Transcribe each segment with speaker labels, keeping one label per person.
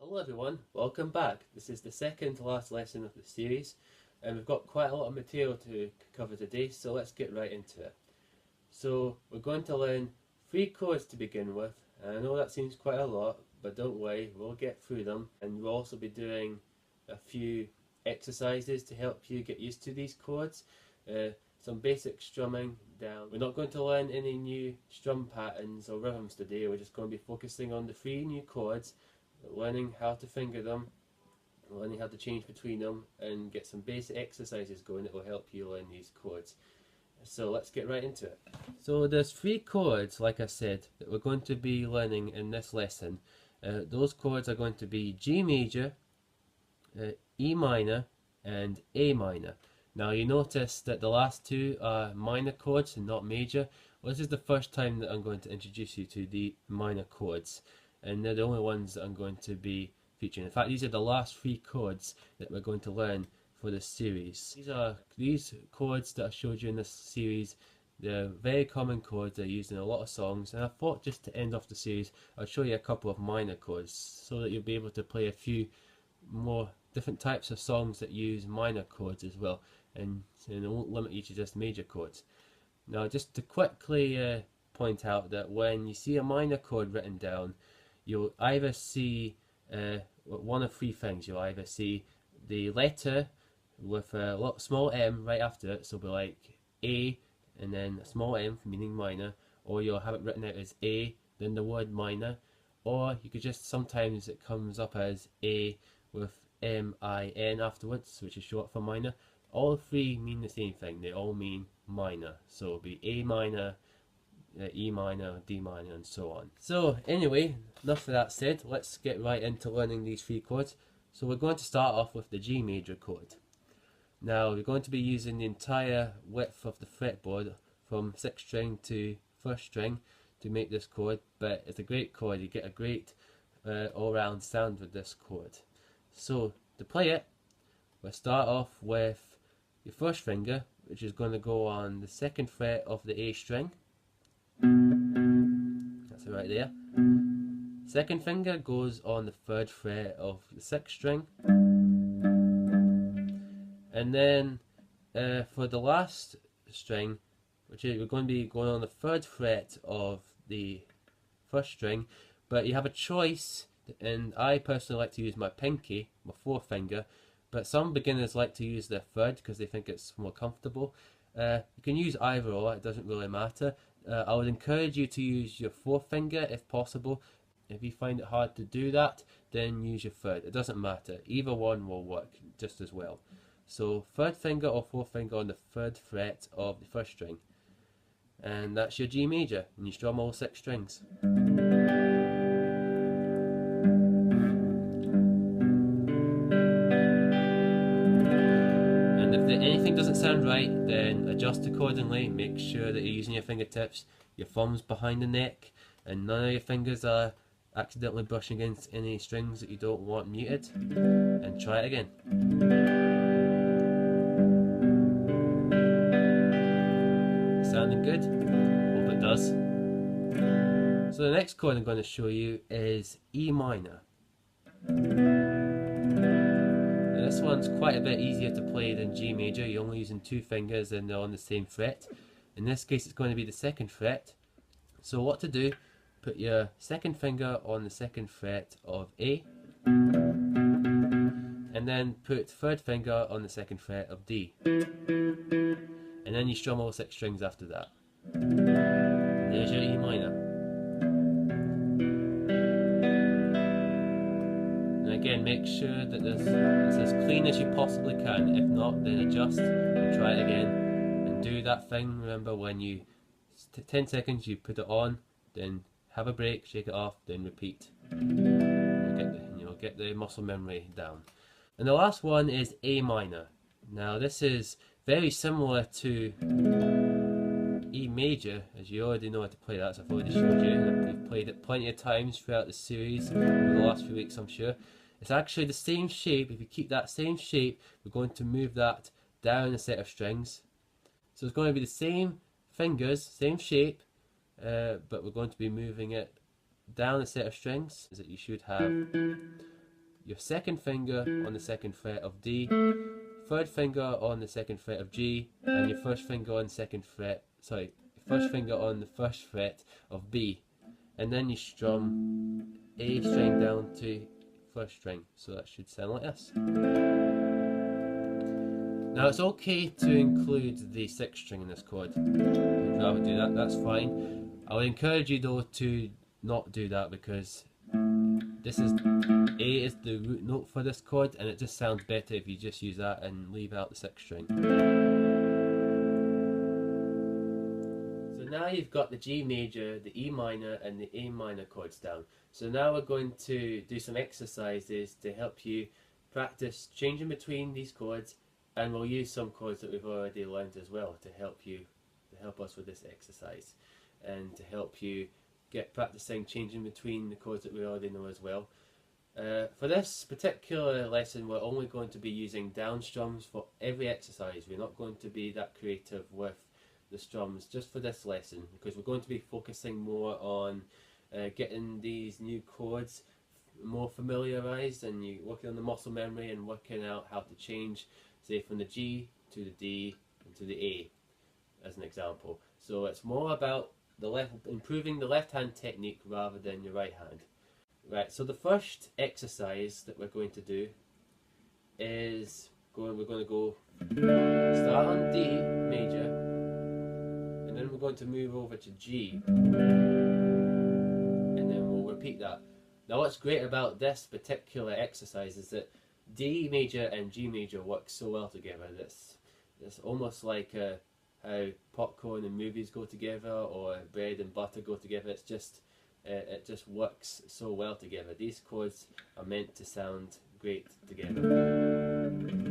Speaker 1: Hello everyone, welcome back. This is the second to last lesson of the series and we've got quite a lot of material to cover today, so let's get right into it. So we're going to learn 3 chords to begin with, and I know that seems quite a lot, but don't worry, we'll get through them, and we'll also be doing a few exercises to help you get used to these chords. Some basic strumming down. We're not going to learn any new strum patterns or rhythms today, we're just going to be focusing on the 3 new chords, learning how to finger them, learning how to change between them, and get some basic exercises going that will help you learn these chords. So let's get right into it. So there's 3 chords, like I said, that we're going to be learning in this lesson. Those chords are going to be G major, E minor and A minor. Now you notice that the last 2 are minor chords and not major. Well, this is the first time that I'm going to introduce you to the minor chords, and they're the only ones that I'm going to be featuring. In fact, these are the last 3 chords that we're going to learn for this series. These chords that I showed you in this series, they're very common chords, they're used in a lot of songs, and I thought just to end off the series I'll show you a couple of minor chords so that you'll be able to play a few more different types of songs that use minor chords as well, and it won't limit you to just major chords. Now just to quickly point out that when you see a minor chord written down, you'll either see one of 3 things. You'll either see the letter with a small m right after it, so it'll be like A and then a small m meaning minor, or you'll have it written out as A then the word minor, or you could just, sometimes it comes up as A with M-I-N afterwards, which is short for minor. All 3 mean the same thing, they all mean minor, so it'll be A minor, E minor, D minor and so on. So anyway, enough of that said, let's get right into learning these 3 chords. So we're going to start off with the G major chord. Now we're going to be using the entire width of the fretboard from 6th string to 1st string to make this chord, but it's a great chord, you get a great all-round sound with this chord. So to play it, we'll start off with your 1st finger, which is going to go on the 2nd fret of the A string. That's it right there. 2nd finger goes on the 3rd fret of the 6th string, and then for the last string, which is, we're going to be going on the 3rd fret of the 1st string, but you have a choice, and I personally like to use my pinky, my 4th finger, but some beginners like to use their 3rd because they think it's more comfortable. You can use either or, it doesn't really matter. I would encourage you to use your 4th finger if possible. If you find it hard to do that, then use your 3rd. It doesn't matter, either one will work just as well. So 3rd finger or 4th finger on the 3rd fret of the 1st string, and that's your G major, and you strum all 6 strings. And if anything doesn't sound right, then adjust accordingly. Make sure that you're using your fingertips, your thumbs behind the neck, and none of your fingers are accidentally brushing against any strings that you don't want muted, and try it again. Sounding good? Hope it does. So the next chord I'm going to show you is E minor. Now this one's quite a bit easier to play than G major. You're only using 2 fingers and they're on the same fret. In this case it's going to be the 2nd fret. So what to do, put your 2nd finger on the 2nd fret of A, and then put 3rd finger on the 2nd fret of D, and then you strum all 6 strings after that. And there's your E minor. And again, make sure that it's as clean as you possibly can. If not, then adjust and try it again. And do that thing, remember, when you 10 seconds you put it on, then have a break, shake it off, then repeat. You'll get the muscle memory down. And the last one is A minor. Now this is very similar to E major, as you already know how to play that, so I've already showed you. We've played it plenty of times throughout the series over the last few weeks, I'm sure. It's actually the same shape. If you keep that same shape, we're going to move that down a set of strings. So it's going to be the same fingers, same shape, but we're going to be moving it down a set of strings that you should have your second finger on the second fret of D, third finger on the second fret of G, and your first finger on second fret, sorry, first finger on the first fret of B, and then you strum A string down to first string. So that should sound like this. Now it's okay to include the sixth string in this chord. If you'd rather do that, that's fine. I would encourage you though to not do that, because this is A is the root note for this chord, and it just sounds better if you just use that and leave out the sixth string. So now you've got the G major, the E minor and the A minor chords down. So now we're going to do some exercises to help you practice changing between these chords, and we'll use some chords that we've already learned as well to help us with this exercise, and to help you get practicing changing between the chords that we already know as well. For this particular lesson, we're only going to be using down strums for every exercise. We're not going to be that creative with the strums just for this lesson, because we're going to be focusing more on getting these new chords more familiarized, and you working on the muscle memory and working out how to change, say, from the G to the D and to the A, as an example. So it's more about improving the left hand technique rather than your right hand. Right, so the first exercise that we're going to do is we're going to go start on D major, and then we're going to move over to G, and then we'll repeat that. Now what's great about this particular exercise is that D major and G major work so well together. It's almost like how popcorn and movies go together, or bread and butter go together. It's just it just works so well together. These chords are meant to sound great together, and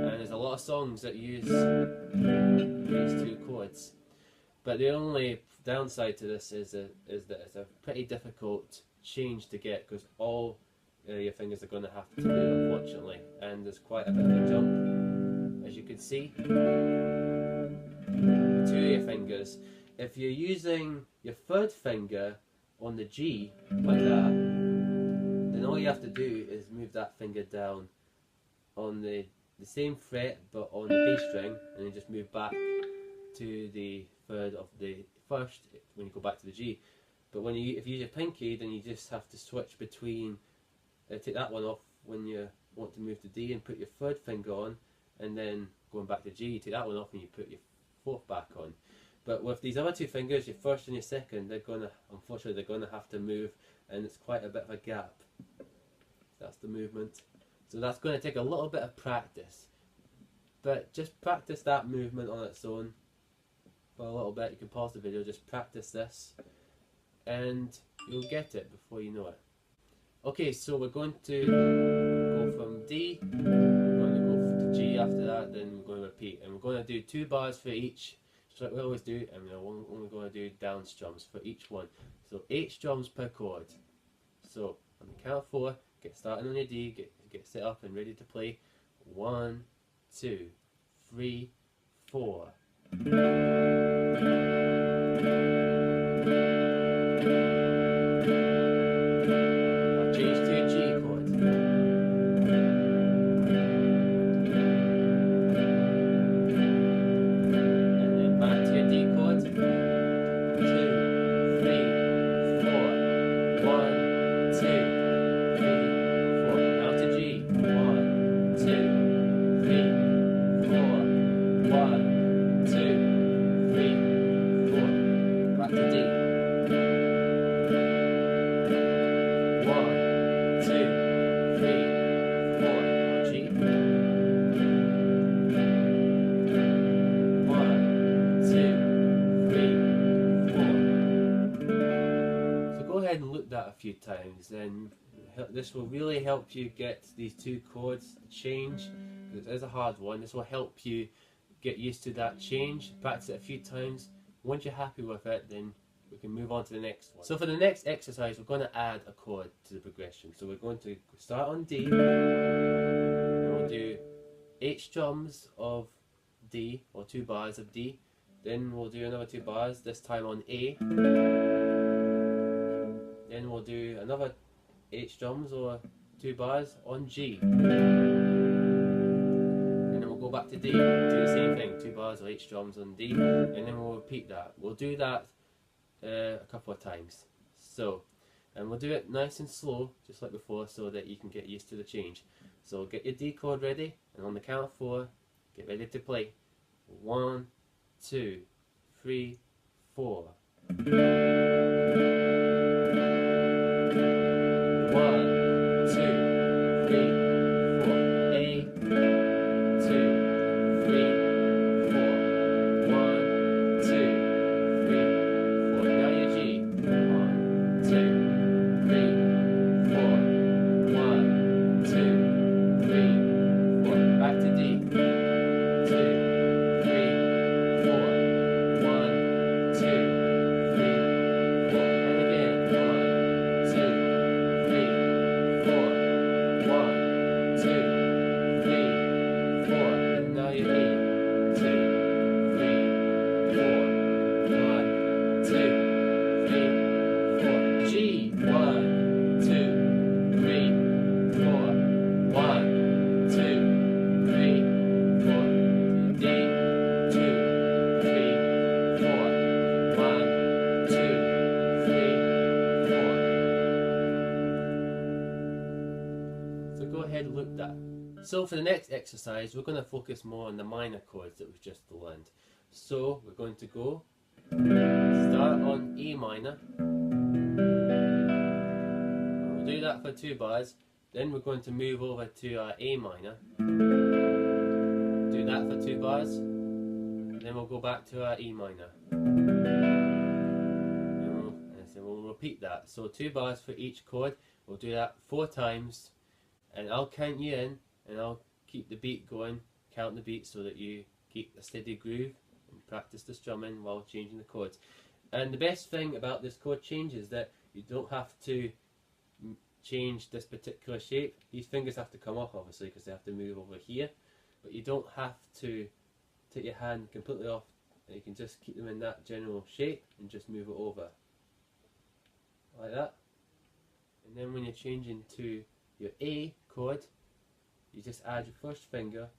Speaker 1: there's a lot of songs that use these two chords. But the only downside to this is that it's a pretty difficult change to get, because all your fingers are going to have to do, unfortunately, and there's quite a bit of a jump, as you can see. Two of your fingers. If you're using your third finger on the G like that, then all you have to do is move that finger down on the same fret but on the B string, and then just move back to the third of the first when you go back to the G. But if you use your pinky, then you just have to switch between, take that one off when you want to move to D and put your third finger on, and then going back to G, take that one off and you put your fourth back on. But with these other two fingers, your first and your second, unfortunately they're gonna have to move, and it's quite a bit of a gap. That's the movement. So that's going to take a little bit of practice. But just practice that movement on its own for a little bit. You can pause the video, just practice this, and you'll get it before you know it. Okay, so we're going to go from D, we're going to go to G after that, then we're going to repeat. And we're going to do 2 bars for each, just like we always do, and we're only going to do down strums for each one. So 8 strums per chord. So on the count of 4, get started on your D, get set up and ready to play. 1, 2, 3, 4. And look that a few times, and this will really help you get these 2 chords to change, because it is a hard one. This will help you get used to that change. Practice it a few times. Once you're happy with it, then we can move on to the next one. So for the next exercise, we're going to add a chord to the progression. So we're going to start on D, and we'll do 8 strums of D, or 2 bars of D. Then we'll do another 2 bars, this time on A. Then we'll do another 8 strums or 2 bars on G. And then we'll go back to D, do the same thing, 2 bars or 8 strums on D, and then we'll repeat that. We'll do that a couple of times. So, and we'll do it nice and slow, just like before, so that you can get used to the change. So get your D chord ready, and on the count of 4, get ready to play. 1, 2, 3, 4. 1, 2, 3, 4. 8, 2, 3, 4. 1, 2, 3, 4. Now your G. 1, 2, 3, 4. 1, 2, 3, 4. Back to D. 2, 3, 4. 1, 2, 3, 4. And again. 1, 2, 3, 4. 1, 2, 3, 4. And now your E. 2, 3, 4. 1, 2, 3, 4. G. 1, 2, 3, 4. 1, 2, 3, 4. D. 2, 3, 4. 1, 2, 3, 4. So go ahead and loop that. So for the next exercise, we're going to focus more on the minor chords that we've just learned. So we're going to go start on E minor. We'll do that for 2 bars. Then we're going to move over to our A minor. Do that for 2 bars. Then we'll go back to our E minor. And we'll repeat that. So 2 bars for each chord. We'll do that 4 times. And I'll count you in, and I'll keep the beat going, count the beat so that you keep a steady groove and practice the strumming while changing the chords. And the best thing about this chord change is that you don't have to change this particular shape. These fingers have to come off obviously because they have to move over here, but you don't have to take your hand completely off. You can just keep them in that general shape and just move it over like that. And then when you're changing to your A chord, you just add your first finger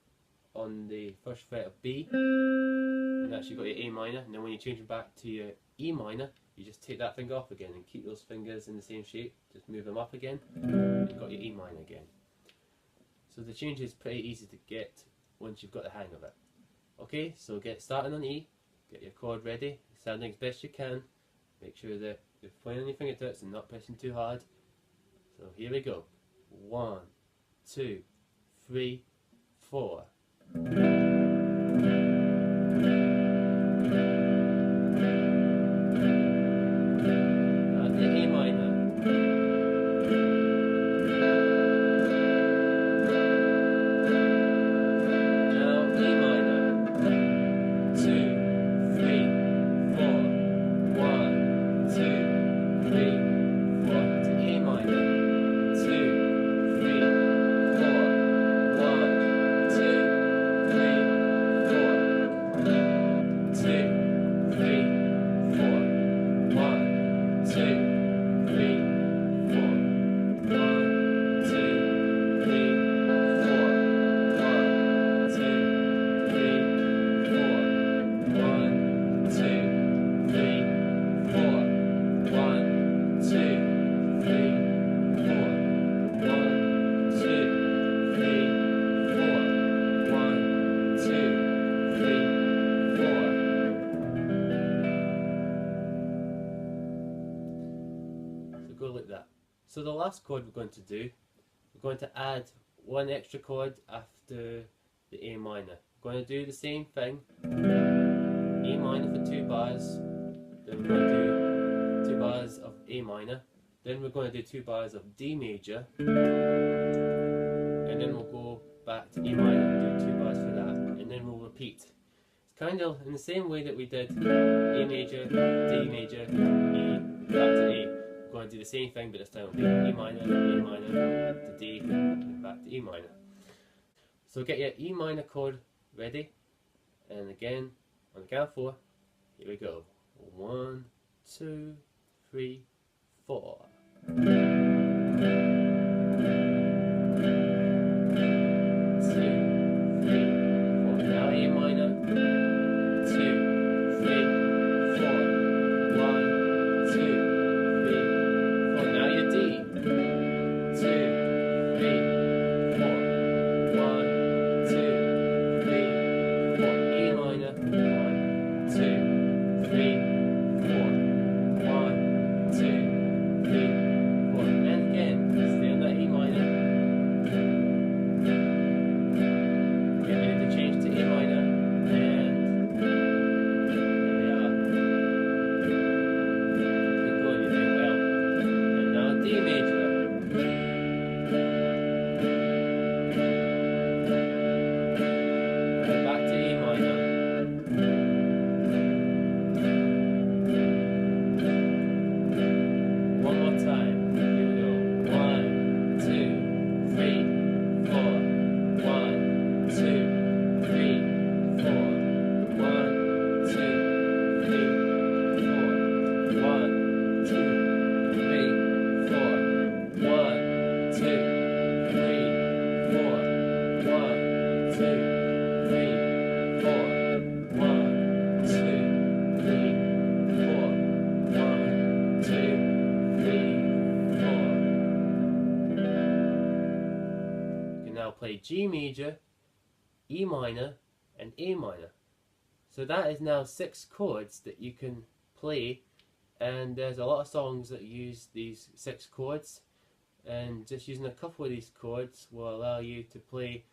Speaker 1: on the first fret of B, and that's you got your A minor. And then when you're changing back to your E minor, you just take that finger off again and keep those fingers in the same shape. Just move them up again, and you've got your E minor again. So the change is pretty easy to get once you've got the hang of it. Okay, so get started on E, get your chord ready, sounding as best you can. Make sure that you're playing on your fingertips and not pressing too hard. So here we go. 1, 2, 3, 4. Now the A minor. Now E minor. 2, 3, 4. 1, 2, 3, 4. To A minor. 2, 3, 4. 1, 2, 3, 4. 2, 3, 4. 1, 2, 3, 4. 1, 2, 3, 4. 1, 2, 3, 4. 1, 2, 3, 4. 1, 2, 3, 4. 1, 2, 3, 4. 1, 2, 3, 4. So go like that. So the last chord we're going to do, we're going to add one extra chord after the A minor. We're going to do the same thing. A minor for 2 bars. Then we're going to do 2 bars of A minor. Then we're going to do 2 bars of D major. And then we'll go back to E minor and do 2 bars for that. And then we'll repeat. It's kind of in the same way that we did A major, D major, E, back to A. We're going to do the same thing, but this time it'll be E minor, to D, and back to E minor. So get your E minor chord ready. And again, on the count of 4, here we go. 1, 2, 3, 4. Now A minor. 2, 3, 4. 1, 2, 3, 4. Now your D. 2, 3, 4. 1, 2, 3, 4. E minor. 1, 2, 3, 4. 1, 2, 3, 4. And again, stay on that E minor. Get ready to change to E minor. And there we are. Keep going, you're doing well. And now D major. And back to E minor. One more time. Here we go. 1, 2, 3, 4. 1, 2, 3, 4. 1, 2, 3, 4. 1, 2, 3, 4. 1, 2, 3, 4. 1, 2, 3, 4. 1, 2, 3, 4. 1, 2, 3, 4. You can now play G major, E minor, and A minor. So that is now 6 chords that you can play, and there's a lot of songs that use these 6 chords, and just using a couple of these chords will allow you to play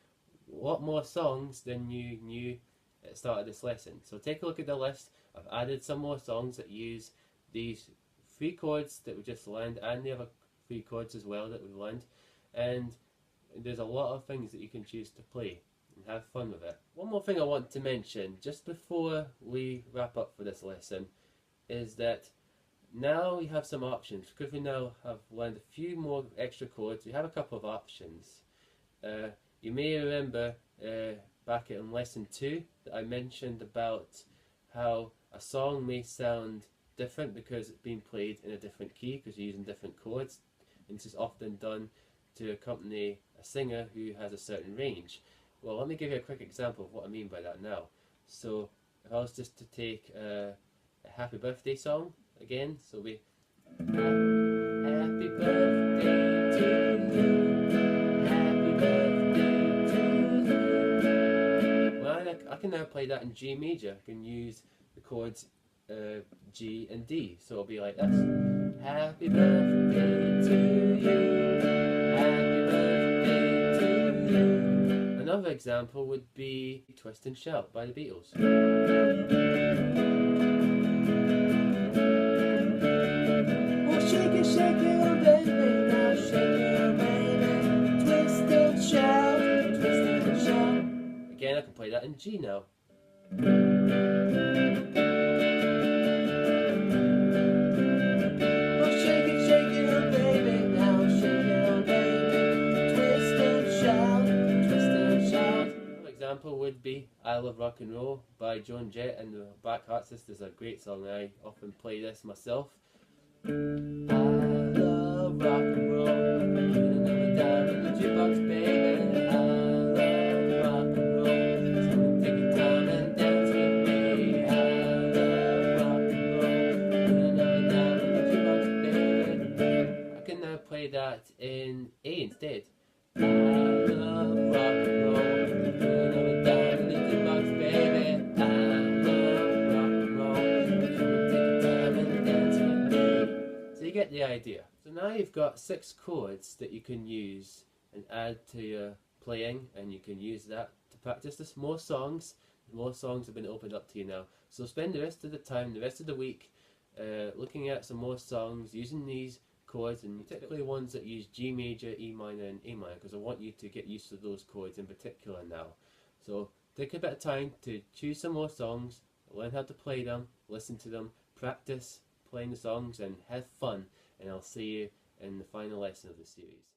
Speaker 1: a lot more songs than you knew at the start of this lesson. So take a look at the list. I've added some more songs that use these 3 chords that we just learned, and the other 3 chords as well that we've learned, and there's a lot of things that you can choose to play and have fun with it. One more thing I want to mention just before we wrap up for this lesson is that now we have some options, because we now have learned a few more extra chords. We have a couple of options. You may remember back in lesson 2 that I mentioned about how a song may sound different because it's being played in a different key because you're using different chords, and this is often done to accompany a singer who has a certain range. Well, let me give you a quick example of what I mean by that now. So if I was just to take a happy birthday song again, so we happy birthday to you, happy birthday to you. Well, I can now play that in G major. I can use the chords G and D, so it'll be like this. Happy birthday to you, happy birthday to you. Another example would be Twist and Shout by the Beatles. Well, shake it, oh baby, now shake it, oh baby. Twist and shout, twist and shout. Again, I can play that in G now. Would be I Love Rock and Roll by Joan Jett and the Black Heart Sisters. A great song. I often play this myself. I love rock and roll, put another dime in the jukebox, baby. I love rock and roll, so take your time and dance with me. I love rock and roll, put another dime in the jukebox, baby. I can now play that in A instead. I love rock and roll, put another dime in the jukebox, baby. I love rock and roll, so take your time and dance with me. So you get the idea. So now you've got 6 chords that you can use and add to your playing, and you can use that to practice this more songs. More songs have been opened up to you now. So spend the rest of the time, the rest of the week, looking at some more songs, using these chords, and particularly ones that use G major, E minor and A minor, because I want you to get used to those chords in particular now. So take a bit of time to choose some more songs, learn how to play them, listen to them, practice playing the songs and have fun, and I'll see you in the final lesson of the series.